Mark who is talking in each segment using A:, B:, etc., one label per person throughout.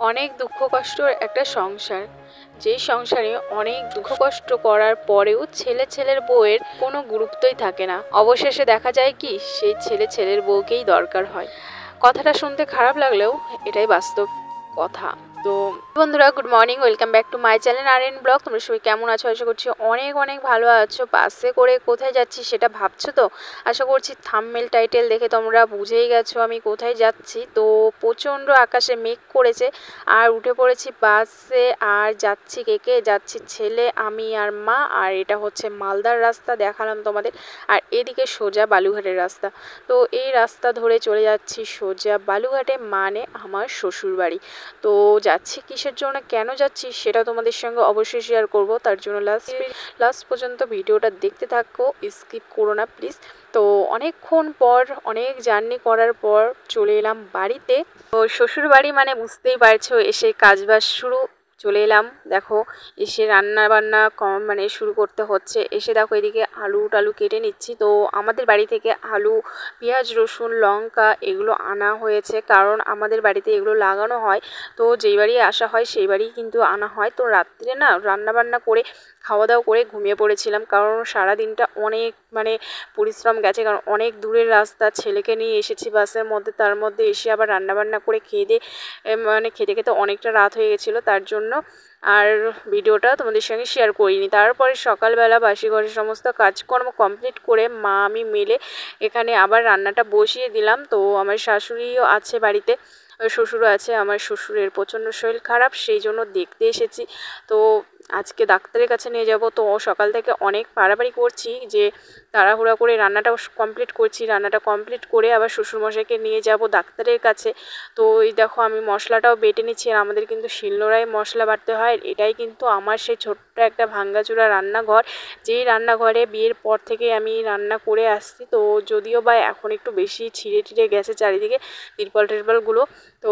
A: অনেক দুঃখ কষ্টর একটা সংসার, যেই সংসারে অনেক দুঃখ কষ্ট করার পরেও ছেলের বউয়ের কোনো গুরুত্বই থাকে না। অবশেষে দেখা যায় কি সেই ছেলের বউকেই দরকার হয়। কথাটা শুনতে খারাপ লাগলেও এটাই বাস্তব কথা। তো বন্ধুরা, good morning, welcome back to my channel RN blog. তোমরা সবাই কেমন আছো? আশা করছি অনেক অনেক ভালো আছো। বাসে করে কোথায় যাচ্ছি সেটা ভাবছো তো? আশা করছি থাম্বনেল টাইটেল দেখে তোমরা বুঝেই গেছো আমি কোথায় যাচ্ছি। তো প্রচণ্ড আকাশে মেঘ করেছে আর উঠে পড়েছি বাসে আর যাচ্ছি কে যাচ্ছি ছেলে, আমি আর মা। আর এটা হচ্ছে মালদার রাস্তা, দেখালাম তোমাদের। আর এদিকে সোজা বালুঘাটের রাস্তা। তো এই রাস্তা ধরে চলে যাচ্ছি সোজা বালুঘাটে, মানে আমার শ্বশুর বাড়ি। তো যাচ্ছি কিসের জন্য, কেন যাচ্ছি সেটা তোমাদের সঙ্গে অবশ্যই শেয়ার করব। তার জন্য লাস্ট পর্যন্ত ভিডিওটা দেখতে থাকো, স্কিপ করো না প্লিজ। তো অনেকক্ষণ পর, অনেক জার্নি করার পর চলে এলাম বাড়িতে। তো শ্বশুর বাড়ি মানে বুঝতেই পারছো, এসে কাজবাজ শুরু। চলে এলাম, দেখো এসে রান্না বান্না মানে শুরু করতে হচ্ছে। এসে দেখো এদিকে আলু টালু কেটে নিচ্ছি। তো আমাদের বাড়ি থেকে আলু, পেঁয়াজ, রসুন, লঙ্কা এগুলো আনা হয়েছে, কারণ আমাদের বাড়িতে এগুলো লাগানো হয়। তো যেই বাড়ি আসা হয় সেই বাড়ি কিন্তু আনা হয়। তো রাত্রে না রান্না বান্না করে খাওয়া দাওয়া করে ঘুমিয়ে পড়েছিলাম, কারণ সারা দিনটা অনেক মানে পরিশ্রম গেছে, কারণ অনেক দূরের রাস্তা। ছেলেকে নিয়ে এসেছি বাসের মধ্যে, তার মধ্যে এসে আবার রান্নাবান্না করে খেয়ে দিয়ে মানে খেতে খেতে অনেকটা রাত হয়ে গেছিলো, তার জন্য আর ভিডিওটা তোমাদের সঙ্গে শেয়ার করিনি। তারপরে সকালবেলা বাসি ঘরের সমস্ত কাজকর্ম কমপ্লিট করে মা আমি মিলে এখানে আবার রান্নাটা বসিয়ে দিলাম। তো আমার শাশুড়িও আছে বাড়িতে, শ্বশুরও আছে। আমার শ্বশুরের প্রচণ্ড শরীর খারাপ, সেই জন্য দেখতে এসেছি। তো আজকে ডাক্তারের কাছে নিয়ে যাব। তো সকাল থেকে অনেক পাড়াপাড়ি করছি যে তাড়াহুড়া করে রান্নাটা কমপ্লিট করছি। রান্নাটা কমপ্লিট করে আবার শ্বশুরমশাইকে নিয়ে যাব ডাক্তারের কাছে। তো এই দেখো আমি মশলাটাও বেটে নিচ্ছি। আর আমাদের কিন্তু শিলনোড়ায় মশলা বাটতে হয়। এটাই কিন্তু আমার সেই ছোট্ট একটা ভাঙ্গাচুরা রান্নাঘর, যেই রান্নাঘরে বিয়ের পর থেকে আমি রান্না করে আসছি। তো যদিও বা এখন একটু বেশি ছিঁড়ে টিড়ে গেছে চারিদিকে তিরপলগুলো। তো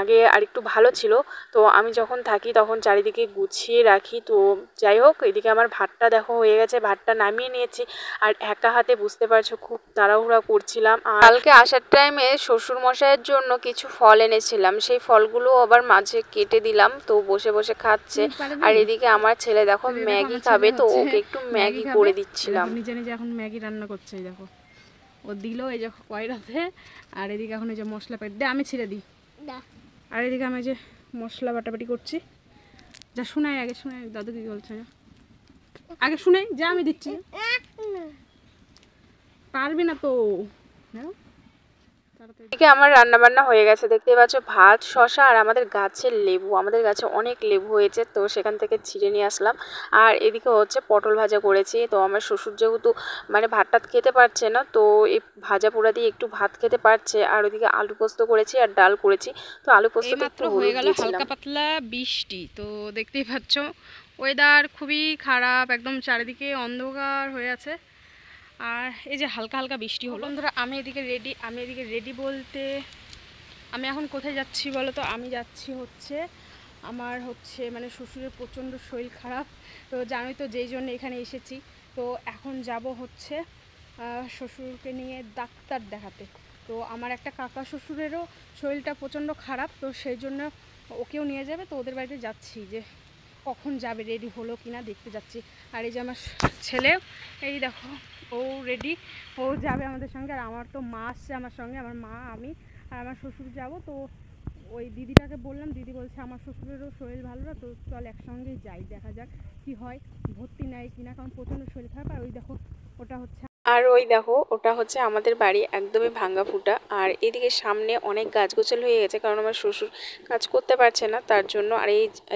A: আগে আরেকটু ভালো ছিল। তো আমি যখন থাকি তখন চারিদিকে গুছিয়ে রাখি। তো যাই হোক, এদিকে আমার ভাতটা দেখো হয়ে গেছে, ভাতটা নামিয়ে নিয়েছি। আর একা হাতে বুঝতে পারছো খুব তাড়াহুড়া করছিলাম। আর কালকে আসার টাইমে শ্বশুরমশাইয়ের জন্য কিছু ফল এনেছিলাম, সেই ফলগুলো আবার মাঝে কেটে দিলাম। তো বসে বসে খাচ্ছে। আর এদিকে আমার ছেলে দেখো ম্যাগি খাবে, তো ওকে একটু ম্যাগি করে দিচ্ছিলাম।
B: নিজে নিজে এখন ম্যাগি রান্না করছে, এই দেখো ও দিল এই যে কয়রাতে। আর এদিকে এখন এই যে মশলা পেট দে, আমি ছিঁড়ে দিই। আর এদিকে আমি যে মশলা বাটাবাটি করছি। যা শোনাই, আগে শোনাই দাদু কি বলছে, আগে শুনাই যা, আমি দিচ্ছি। পারবি না তো।
A: এদিকে আমার রান্না বান্না হয়ে গেছে, দেখতে পাচ্ছ ভাত, শশা আর আমাদের গাছের লেবু। আমাদের গাছে অনেক লেবু হয়েছে, তো সেখান থেকে ছিঁড়ে নিয়ে আসলাম। আর এদিকে হচ্ছে পটল ভাজা করেছি। তো আমার শ্বশুর যেহেতু মানে ভাতটা খেতে পারছে না, তো এই ভাজা পোড়া দিয়ে একটু ভাত খেতে পারছে। আর ওদিকে আলু পোস্ত করেছি আর ডাল করেছি। তো আলু পোস্তটা একটু হয়ে গেল
B: হালকা পাতলা বৃষ্টি। তো দেখতেই পাচ্ছ ওয়েদার খুবই খারাপ, একদম চারিদিকে অন্ধকার হয়ে আছে। আর এই যে হালকা হালকা বৃষ্টি হলো। বন্ধুরা আমি এদিকে রেডি বলতে আমি এখন কোথায় যাচ্ছি বলো তো? আমি যাচ্ছি হচ্ছে আমার মানে শ্বশুরের প্রচণ্ড শরীর খারাপ। তো জানোই তো যেই জন্য এখানে এসেছি। তো এখন যাব হচ্ছে শ্বশুরকে নিয়ে ডাক্তার দেখাতে। তো আমার একটা কাকা শ্বশুরেরও শরীরটা প্রচণ্ড খারাপ, তো সেই জন্য ওকেও নিয়ে যাবে। তো ওদের বাড়িতে যাচ্ছি, যে কখন যাবে, রেডি হলো কি না দেখতে যাচ্ছি। আর এই যে আমার ছেলে, এই দেখো ও রেডি, ও যাবে আমাদের সঙ্গে। আর আমার তো মা আসছে আমার সঙ্গে, আমার মা, আমি আর আমার শ্বশুর যাব। তো ওই দিদিটাকে বললাম, দিদি বলছে আমার শ্বশুরেরও শরীর ভালো না, তো চল একসঙ্গেই যাই, দেখা যাক কি হয়, ভর্তি নেয় কিনা, কারণ প্রচণ্ড শরীর খারাপ। আর ওই দেখো ওটা হচ্ছে
A: আর ওই দেখো ওটা হচ্ছে আমাদের বাড়ি, একদমই ভাঙ্গা ফুটা। আর এদিকে সামনে অনেক গাছগোছাল হয়ে গেছে, কারণ আমার শ্বশুর কাজ করতে পারছে না তার জন্য। আর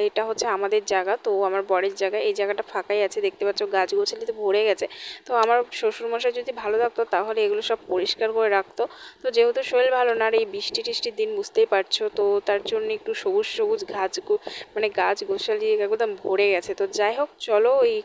A: এটা হচ্ছে আমাদের জায়গা, তো আমার বরের জায়গা। এই জায়গাটা ফাঁকাই আছে, দেখতে পাচ্ছ গাছগোছালিতে ভরে গেছে। তো আমার শ্বশুরমশাই যদি ভালো থাকতো তাহলে এগুলো সব পরিষ্কার করে রাখতো। তো যেহেতু শরীর ভালো না, আর এই বৃষ্টি টিষ্টির দিন বুঝতেই পারছো, তো তার জন্য একটু সবুজ সবুজ গাছ মানে গাছ গোছালি একদম ভরে গেছে। তো যাই হোক চলো, এই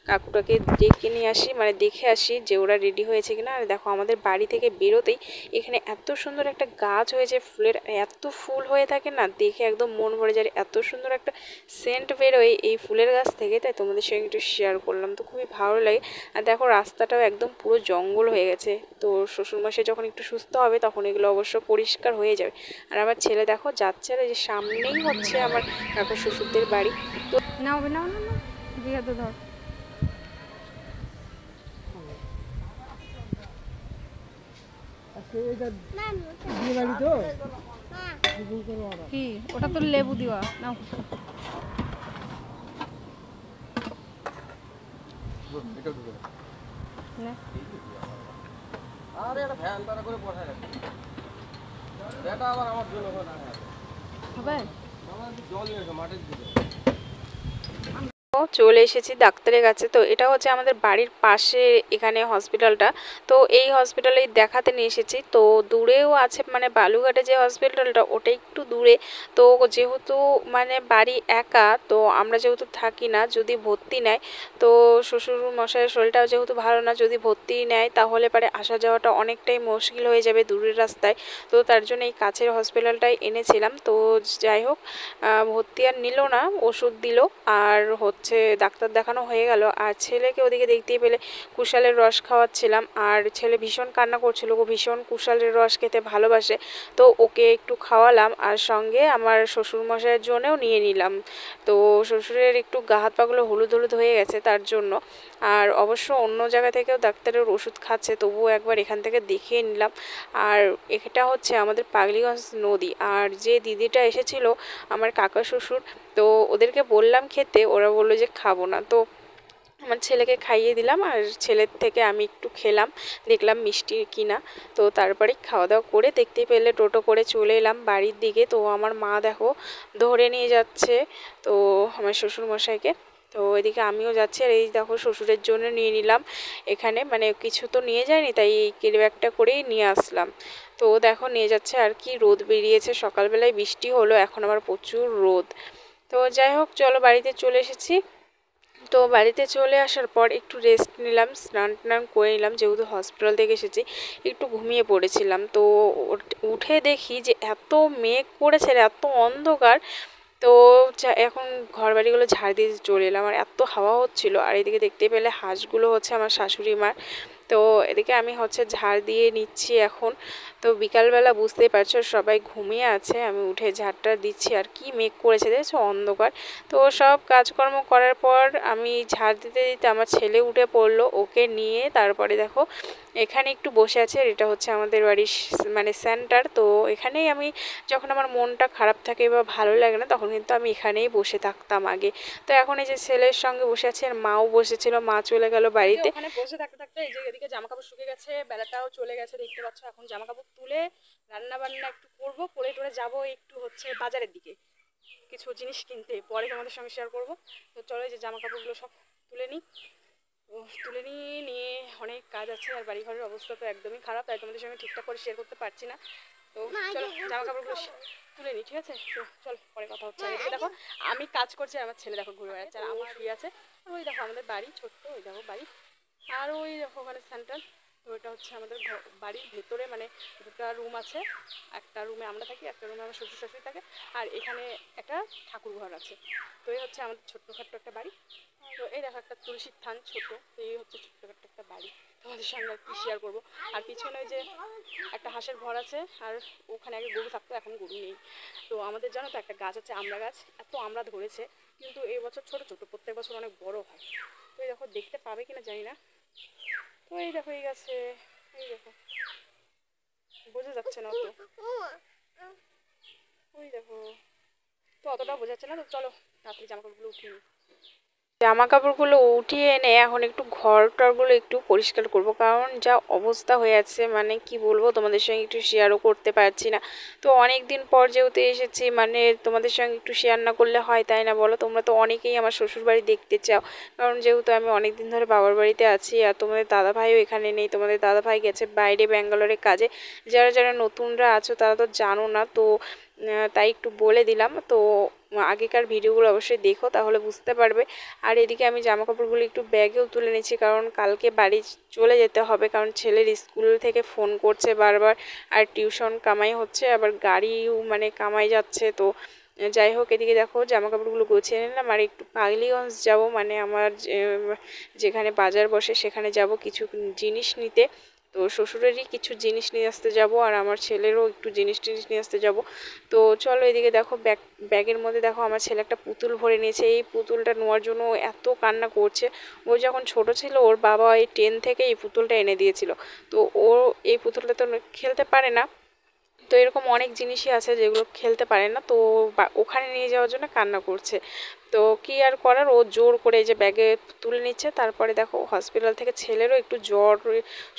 A: কাকুটাকে ডেকে নিয়ে আসি, মানে দেখে আসি যে ওরা রেডি হয়েছে কিনা। আর দেখো আমাদের বাড়ি থেকে বেরোতেই এখানে এত সুন্দর একটা গাছ হয়েছে ফুলের, এত ফুল হয়ে থাকে না, দেখে একদম মন ভরে যায়। এত সুন্দর একটা সেন্ট বেরোয় এই ফুলের গাছ থেকে, তাই তোমাদের সঙ্গে একটু শেয়ার করলাম। তো খুবই ভালো লাগে। আর দেখো রাস্তাটাও একদম পুরো জঙ্গল হয়ে গেছে। তো শ্বশুরমশাই যখন একটু সুস্থ হবে তখন এগুলো অবশ্য পরিষ্কার হয়ে যাবে। আর আমার ছেলে দেখো যাচ্ছে, আর এই যে সামনেই হচ্ছে আমার কাকু শ্বশুরদের বাড়ি। তো
B: নাও নাও না না দিয়ে তো ধর কি ওটা তো লেবু দিওয়া নাও।
C: আরে এটা ফ্যান তারা করে বসায় রাখি, এটা আবার আমার জন্য হবে আমার জল নিয়ে মাটির দিকে।
A: চলে এসেছি ডাক্তারের কাছে। তো এটা হচ্ছে আমাদের বাড়ির পাশে এখানে হসপিটালটা। তো এই হসপিটালে দেখাতে নিয়ে এসেছি। তো দূরেও আছে, মানে বালুঘাটে যে হসপিটালটা ওটা একটু দূরে। তো যেহেতু মানে বাড়ি একা, তো আমরা যেহেতু থাকি না, যদি ভর্তি নেয় তো শ্বশুর মশাইয়ের শরীরটাও যেহেতু ভালো না, যদি ভর্তি নেয় তাহলে পারে আসা যাওয়াটা অনেকটাই মুশকিল হয়ে যাবে দূরের রাস্তায়। তো তার জন্য এই কাছের হসপিটালটাই এনেছিলাম। তো যাই হোক ভর্তি আর নিল না, ওষুধ দিল আর হচ্ছে ডাক্তার দেখানো হয়ে গেল। আর ছেলেকে ওদিকে দেখতেই পেলে কুশালের রস খাওয়াচ্ছিলাম। আর ছেলে ভীষণ কান্না করছিল, ও ভীষণ কুশালের রস খেতে ভালোবাসে। তো ওকে একটু খাওয়ালাম, আর সঙ্গে আমার শ্বশুরমশাইয়ের জন্যও নিয়ে নিলাম। তো শ্বশুরের একটু গা হাত পাগুলো হলুদ হলুদ হয়ে গেছে তার জন্য। আর অবশ্য অন্য জায়গা থেকেও ডাক্তারের ওষুধ খাচ্ছে, তবুও একবার এখান থেকে দেখিয়ে নিলাম। আর এটা হচ্ছে আমাদের পাগলিগঞ্জ নদী। আর যে দিদিটা এসেছিল আমার কাকা শ্বশুর, তো ওদেরকে বললাম খেতে, ওরা বললো যে খাবো না। তো আমার ছেলেকে খাইয়ে দিলাম, আর ছেলের থেকে আমি একটু খেলাম, দেখলাম মিষ্টি কিনা। তো তারপরে খাওয়া দাওয়া করে দেখতেই পেলে টোটো করে চলে এলাম বাড়ির দিকে। তো আমার মা দেখো ধরে নিয়ে যাচ্ছে তো আমার শ্বশুরমশাইকে। তো এদিকে আমিও যাচ্ছি, আর এই দেখো শ্বশুরের জন্য নিয়ে নিলাম এখানে, মানে কিছু তো নিয়ে যায়নি, তাই এই কেরি ব্যাগটা করেই নিয়ে আসলাম। তো দেখো নিয়ে যাচ্ছে। আর কি রোদ বেরিয়েছে, সকালবেলায় বৃষ্টি হলো, এখন আবার প্রচুর রোদ। তো যাই হোক চলো বাড়িতে চলে এসেছি। তো বাড়িতে চলে আসার পর একটু রেস্ট নিলাম, স্নান টান করে নিলাম, যেহেতু হসপিটাল থেকে এসেছি একটু ঘুমিয়ে পড়েছিলাম। তো উঠে দেখি যে এত মেঘ করেছে, এত অন্ধকার। তো এখন ঘর বাড়িগুলো ঝাড় দিয়ে চলে এলাম, আর এত হাওয়া হচ্ছিল। আর এদিকে দেখতে পেলে হাঁসগুলো হচ্ছে আমার শাশুড়ি মার। তো এদিকে আমি হচ্ছে ঝাড় দিয়ে নিচ্ছি এখন। তো বিকালবেলা বুঝতেই পারছো সবাই ঘুমিয়ে আছে, আমি উঠে ঝাড়টা দিচ্ছি। আর কি মেঘ করেছে দেখছো, অন্ধকার। তো সব কাজকর্ম করার পর আমি ঝাড় দিতে দিতে আমার ছেলে উঠে পড়লো, ওকে নিয়ে তারপরে দেখো এখানে একটু বসে আছে। আর এটা হচ্ছে আমাদের বাড়ির মানে সেন্টার। তো এখানেই আমি যখন আমার মনটা খারাপ থাকে বা ভালো লাগে না, তখন কিন্তু আমি এখানেই বসে থাকতাম আগে। তো এখন এই যে ছেলের সঙ্গে বসে আছি, আর মাও বসেছিল, মা চলে গেল বাড়িতে।
B: ওখানে বসে থাকতে থাকতে এই যে এদিকে জামা কাপড় শুকিয়ে গেছে, বেলাটাও চলে গেছে দেখতে পাচ্ছ। এখন জামা কাপড় তুলে রান্না বান্না একটু করবো, করে টোরে যাবো একটু হচ্ছে বাজারের দিকে কিছু জিনিস কিনতে, পরে তোমাদের সঙ্গে শেয়ার করবো। তো চলো এই যে জামা কাপড়গুলো সব তুলে নিই। তো তুলে নিয়ে অনেক কাজ আছে, আর বাড়িঘরের অবস্থা তো একদমই খারাপ, তাই তোমাদের সঙ্গে ঠিকঠাক করে শেয়ার করতে পারছি না। তো চলো জামা কাপড়গুলো তুলে নিই, ঠিক আছে? তো চলো পরে কথা হচ্ছে। এদিকে দেখো আমি কাজ করছি, আর আমার ছেলে দেখো ঘুরে বেড়াচ্ছে, আর আমার শুয়ে আছে। ওই দেখো আমাদের বাড়ি ছোট্ট, ওই দেখো বাড়ি। আর ওই দেখো ওখানে সেন্টার। তো এটা হচ্ছে আমাদের বাড়ির ভেতরে, মানে দুটা রুম আছে। একটা রুমে আমরা থাকি, একটা রুমে আমার শ্বশুর শাশুড়ি থাকে, আর এখানে একটা ঠাকুর ঘর আছে। তো এই হচ্ছে আমাদের ছোট্টখাট্ট একটা বাড়ি। তো এই দেখো একটা তুলসীর থান ছোট। তো এই হচ্ছে ছোট্টখাট্ট একটা বাড়ি, তোমাদের সঙ্গে আর কি শেয়ার করবো। আর পিছনে ওই যে একটা হাঁসের ঘর আছে, আর ওখানে আগে গরু থাকতো, এখন গরু নেই। তো আমাদের জানো তো একটা গাছ আছে, আমড়া গাছ, এত আমড়া ধরেছে, কিন্তু এই বছর ছোট ছোট, প্রত্যেক বছর অনেক বড় হয়। তো এই দেখো দেখতে পাবে কিনা জানি না। তো এই দেখো এই গাছে, এই দেখো বোঝা যাচ্ছে না তো, ওই দেখো। তো অতটা বোঝা যাচ্ছে না। তো চলো তাড়াতাড়ি জামা কাপড়গুলো উঠিয়ে নিই।
A: জামা কাপড়গুলো উঠিয়ে এনে এখন একটু ঘর টরগুলো একটু পরিষ্কার করব, কারণ যা অবস্থা হয়ে আছে মানে কি বলবো, তোমাদের সঙ্গে একটু শেয়ারও করতে পারছি না। তো অনেক দিন পর যেহেতু এসেছি, মানে তোমাদের সঙ্গে একটু শেয়ার না করলে হয়, তাই না বলো? তোমরা তো অনেকেই আমার শ্বশুর বাড়ি দেখতে চাও, কারণ যেহেতু আমি অনেক দিন ধরে বাবার বাড়িতে আছি, আর তোমাদের দাদাভাইও এখানে নেই, তোমাদের দাদাভাই গেছে বাইরে ব্যাঙ্গালোরে কাজে। যারা যারা নতুনরা আছো তারা তো জানো না, তো তাই একটু বলে দিলাম। তো আগেকার ভিডিওগুলো অবশ্যই দেখো, তাহলে বুঝতে পারবে। আর এদিকে আমি জামা কাপড়গুলো একটু ব্যাগেও তুলে নিচ্ছি, কারণ কালকে বাড়ি চলে যেতে হবে, কারণ ছেলের স্কুল থেকে ফোন করছে বারবার, আর টিউশন কামাই হচ্ছে, আবার গাড়িও মানে কামাই যাচ্ছে। তো যাই হোক, এদিকে দেখো জামা কাপড়গুলো গুছিয়ে নিলাম। আর একটু পাগলিগঞ্জ যাব, মানে আমার যেখানে বাজার বসে সেখানে যাব কিছু জিনিস নিতে। তো শ্বশুরেরই কিছু জিনিস নিয়ে আসতে যাব, আর আমার ছেলেরও একটু জিনিস নিয়ে আসতে যাব। তো চলো, এদিকে দেখো ব্যাগের মধ্যে দেখো আমার ছেলে একটা পুতুল ভরে নিয়েছে। এই পুতুলটা নেওয়ার জন্য এত কান্না করছে। ও যখন ছোট ছিল ওর বাবা এই 10 থেকে এই পুতুলটা এনে দিয়েছিল। তো ও এই পুতুলটা তো খেলতে পারে না। তো এরকম অনেক জিনিসই আছে যেগুলো খেলতে পারে না, তো ওখানে নিয়ে যাওয়ার জন্য কান্না করছে। তো কি আর করার, ও জোর করে যে ব্যাগে তুলে নিচ্ছে। তারপরে দেখো হসপিটাল থেকে ছেলেরও একটু জ্বর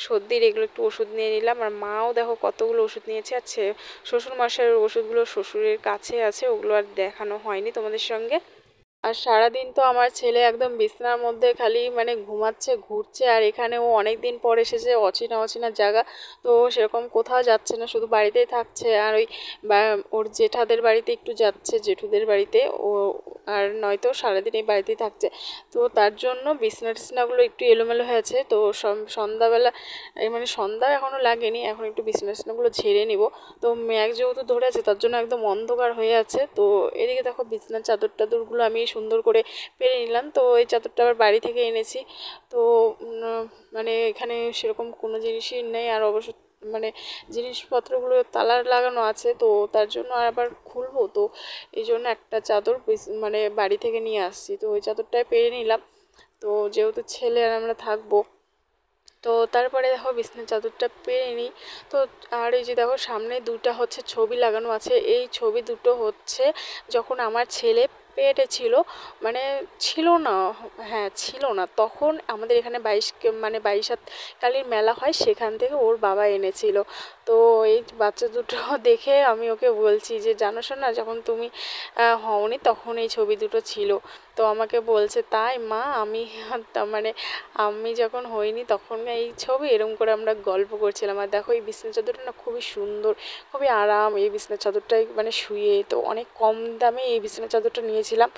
A: সর্দির এগুলো একটু ওষুধ নিয়ে নিলাম। আর মাও দেখো কতগুলো ওষুধ নিয়েছে। আর শ্বশুর মশাইয়ের ওষুধগুলো শ্বশুরের কাছে আছে, ওগুলো আর দেখানো হয়নি তোমাদের সঙ্গে। আর সারাদিন তো আমার ছেলে একদম বিছানার মধ্যে খালি মানে ঘুমাচ্ছে, ঘুরছে। আর এখানেও অনেক দিন পর এসেছে, অচেনা জায়গা, তো সেরকম কোথাও যাচ্ছে না, শুধু বাড়িতেই থাকছে। আর ওই ওর জেঠাদের বাড়িতে একটু যাচ্ছে, জেঠুদের বাড়িতে ও, আর নয়তো সারাদিন এই বাড়িতেই থাকছে। তো তার জন্য বিছানাগুলো একটু এলোমেলো হয়েছে। তো সন্ধ্যাবেলা মানে সন্ধ্যা এখনও লাগেনি, এখন একটু বিছানাগুলো ঝেড়ে নিব। তো মেঘ যেহেতু ধরে আছে তার জন্য একদম অন্ধকার হয়ে আছে। তো এদিকে দেখো বিছানার চাদরগুলো আমি সুন্দর করে পেরে নিলাম। তো এই চাদরটা আবার বাড়ি থেকে এনেছি। তো মানে এখানে সেরকম কোনো জিনিসই নেই, আর অবশ্য মানে জিনিসপত্রগুলো তালা লাগানো আছে, তো তার জন্য আর আবার খুলবো। তো এই জন্য একটা চাদর মানে বাড়ি থেকে নিয়ে আসছি, তো ওই চাদরটাই পেরে নিলাম। তো যেহেতু ছেলে আর আমরা থাকবো, তো তারপরে দেখো বিছানার চাদরটা পেরে নিই। তো আর এই যে দেখো সামনে দুটো হচ্ছে ছবি লাগানো আছে। এই ছবি দুটো হচ্ছে যখন আমার ছেলে পেটে ছিল, মানে ছিল না, হ্যাঁ ছিল না, তখন আমাদের এখানে মানে 22 কালীর মেলা হয়, সেখান থেকে ওর বাবা এনেছিল। তো এই বাচ্চা দুটো দেখে আমি ওকে বলছি যে জানো শোনা, যখন তুমি হওনি তখন এই ছবি দুটো ছিল। তো আমাকে বলছে তাই মা, আমি মানে আমি যখন হইনি তখন এই ছবি, এরকম করে আমরা গল্প করছিলাম। আর দেখো এই বিছানার চাদরটা না খুবই সুন্দর, খুবই আরাম এই বিছানার চাদরটাই মানে শুয়ে। তো অনেক কম দামে এই বিছানার চাদরটা নিয়েছিলাম,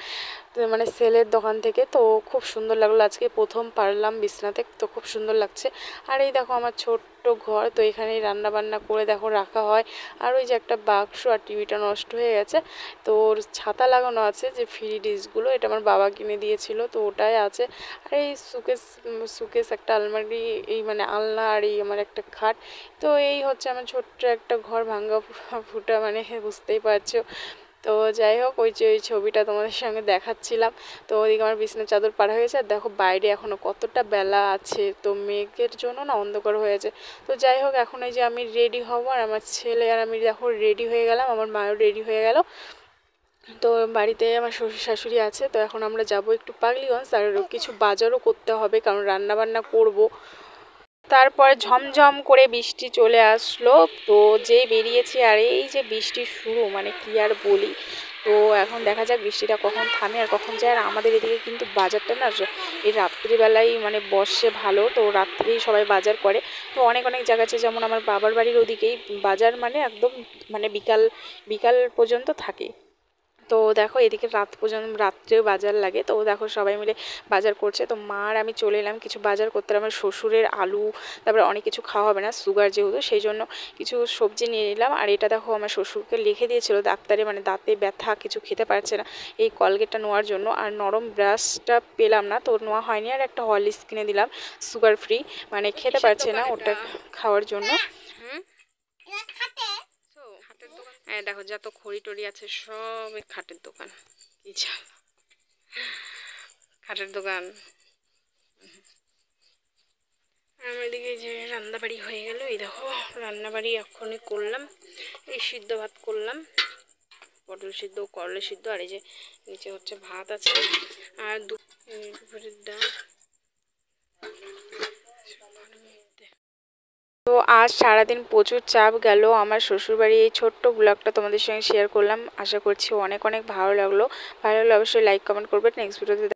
A: তো মানে সেলের দোকান থেকে। তো খুব সুন্দর লাগলো, আজকে প্রথম পারলাম বিছানাতে, তো খুব সুন্দর লাগছে। আর এই দেখো আমার ছোট্ট ঘর, তো এখানেই রান্না বান্না করে দেখো রাখা হয়। আর ওই যে একটা বাক্স, আর টিভিটা নষ্ট হয়ে গেছে, তো ওর ছাতা লাগানো আছে যে ফ্রি ডিশগুলো, এটা আমার বাবা কিনে দিয়েছিল, তো ওটাই আছে। আর এই সুকেস একটা আলমারি, এই মানে আলনা, আর এই আমার একটা খাট। তো এই হচ্ছে আমার ছোট্ট একটা ঘর, ভাঙ্গা ফুটা মানে বুঝতেই পারছো। তো যাই হোক, ওই যে ওই ছবিটা তোমাদের সঙ্গে দেখাচ্ছিলাম। তো ওদিকে আমার বিছানার চাদর পাড়া হয়েছে। আর দেখো বাইরে এখনও কতটা বেলা আছে, তো মেঘের জন্য না অন্ধকার হয়েছে। তো যাই হোক, এখন এই যে আমি রেডি হব, আর আমার ছেলে আর আমি দেখো রেডি হয়ে গেলাম, আমার মাও রেডি হয়ে গেল। তো বাড়িতে আমার শ্বশুর শাশুড়ি আছে। তো এখন আমরা যাব একটু পাগলিগঞ্জ, আর কিছু বাজারও করতে হবে, কারণ রান্না বান্না করব। তারপরে ঝমঝম করে বৃষ্টি চলে আসলো, তো যেই বেরিয়েছি আর এই যে বৃষ্টি শুরু, মানে কি আর বলি। তো এখন দেখা যাক বৃষ্টিটা কখন থামে আর কখন যায়। আর আমাদের এদিকে কিন্তু বাজারটা না এই রাত্রিবেলায় মানে বসে ভালো, তো রাত্রেই সবাই বাজার করে। তো অনেক জায়গা আছে, যেমন আমার বাবার বাড়ির ওদিকেই বাজার মানে একদম মানে বিকাল পর্যন্ত থাকে। তো দেখো এদিকে রাত পর্যন্ত, রাত্রেও বাজার লাগে। তো দেখো সবাই মিলে বাজার করছে। তো মা আর আমি চলে এলাম কিছু বাজার করতে। আমার শ্বশুরের আলু, তারপরে অনেক কিছু খাওয়া হবে না, সুগার যেহেতু, সেই জন্য কিছু সবজি নিয়ে নিলাম। আর এটা দেখো আমার শ্বশুরকে লিখে দিয়েছিল ডাক্তারে, মানে দাঁতে ব্যথা, কিছু খেতে পারছে না, এই কলগেটটা নেওয়ার জন্য। আর নরম ব্রাশটা পেলাম না, তো নেওয়া হয়নি। আর একটা হরলিক্স কিনে দিলাম সুগার ফ্রি, মানে খেতে পারছে না, ওটা খাওয়ার জন্য। হ্যাঁ দেখো যত খড়ি টড়ি আছে সব খাটের দোকান, কি খাটের দোকান। আমার এদিকে যে রান্নাবাড়ি হয়ে গেল, এই দেখো রান্নাবাড়ি এখনই করলাম। এই সিদ্ধ ভাত করলাম, পটল সিদ্ধ, করলা সিদ্ধ, আর এই যে নিচে হচ্ছে ভাত আছে, আর দুপুরের ডাল। তো আজ সারাদিন প্রচুর চাপ গেল আমার শ্বশুরবাড়ি। এই ছোট্ট ব্লগটা তোমাদের সঙ্গে শেয়ার করলাম, আশা করছি অনেক ভালো লাগলো। ভালো লাগলে অবশ্যই লাইক কমেন্ট করবে। নেক্সট ভিডিওতে